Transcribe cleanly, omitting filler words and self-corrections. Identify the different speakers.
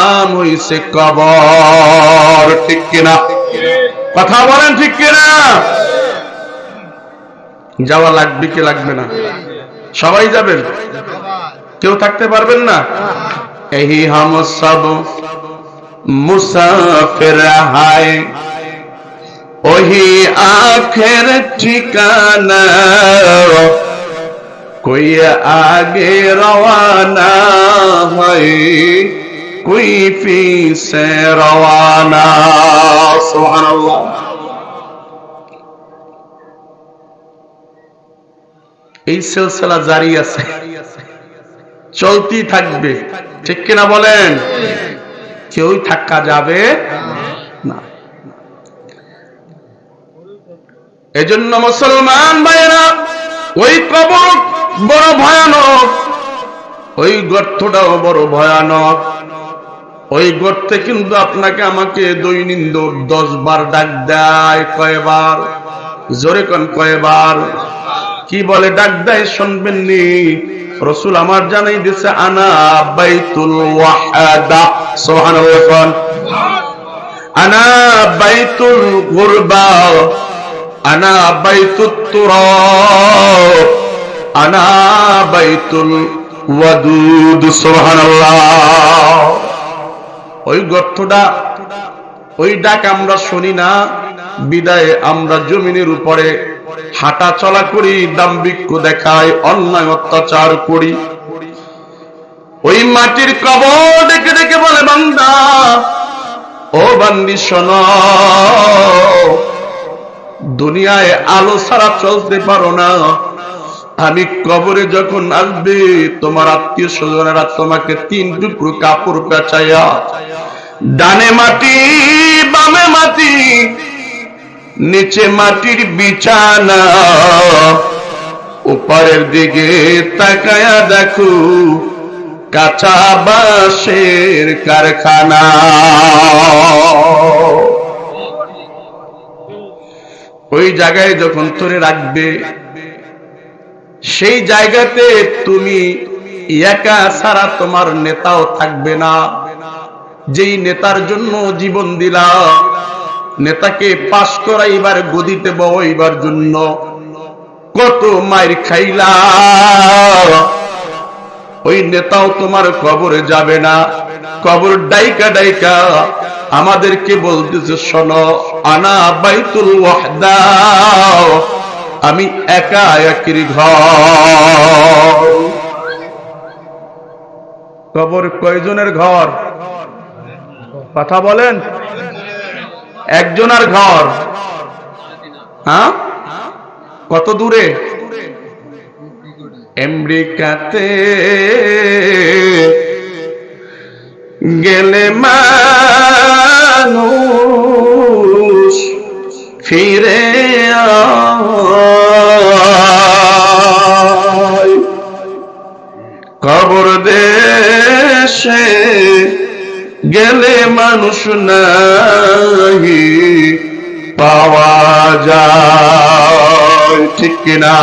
Speaker 1: নাম হইছে কবর। ঠিক কিনা? কথা বলেন ঠিক কিনা? যাওয়া লাগবে কি লাগবে না? সবাই যাবেন, কেউ থাকতে পারবেন না? এই হাম সব মুসাফির হায় ওহি আখের ঠিকানা कोई आगे रवाना है कोई पीछे रवाना। सुबहानाल्लाह। এই সিলসিলা জারি আছে, চলতেই থাকবে। ঠিক কিনা বলেন? কেউই থাকা যাবে না। এজন্য মুসলমান ভাইরা, ওই কবর বড় ভয়ানক, ওই গর্তটাও বড় ভয়ানক। ওই গর্তে কিন্তু আপনাকে আমাকে দৈনন্দিন 10 বার ডাক দেয়। কয়বার? জোরে কোন কয়বার? কি বলে ডাক দেয় শুনবেন নি? রাসূল আমার জানাই দিয়েছে, আনা বাইতুল ওয়াহদা। সুবহানাল্লাহ। আনা বাইতুল গুরবা, আনা বাইতুত তুরাব, আনা বাইতুল ওয়াদুদ। সুবহানাল্লাহ। ওই গর্তটা, ওই ডাক আমরা শুনি না বিদায় আমরা জমিনের উপরে হাঁটা চলা করি, দাম্ভিক্য দেখাই, অন্যায় অত্যাচার করি। ওই মাটির কবর ডেকে ডেকে বলে, বান্দা ও বান্দি শোনো, দুনিয়ায় আলো ছাড়া চলতে পারো না। আমি কবরে যখন আসবে, তোমার আত্মীয় স্বজনেরা তোমাকে 3 টুকরো কাপড় পেঁচাইয়া, ডানে মাটি বামে মাটি নিচে মাটির বিছানা, উপরের দিকে তাকায়া দেখো কাঁচা বাঁশের কারখানা। ওই জায়গায় যখন তোরে রাখবে, সেই জায়গাতে তুমি একা ছাড়া তোমার নেতাও থাকবে না। যেই নেতার জন্য জীবন দিলা, নেতাকে পাশ করাইবার গদিতে বসাইবার জন্য কত মাইর খাইলা, ওই নেতাও তোমার কবরে যাবে না। কবর ডাইকা ডাইকা আমাদেরকে বলতেছে, শোনো, আনা বাইতুল ওয়াহদা, আমি একা একের ঘর। কবর কয়জনের ঘর? কথা বলেন। একজনের ঘর। হ্যাঁ, কত দূরে? আমেরিকাতে গেলে মানুষ ফিরে আয়, কবর দেশে গেলে মানুষ নাহি পাওয়া যায়। ঠিক কিনা?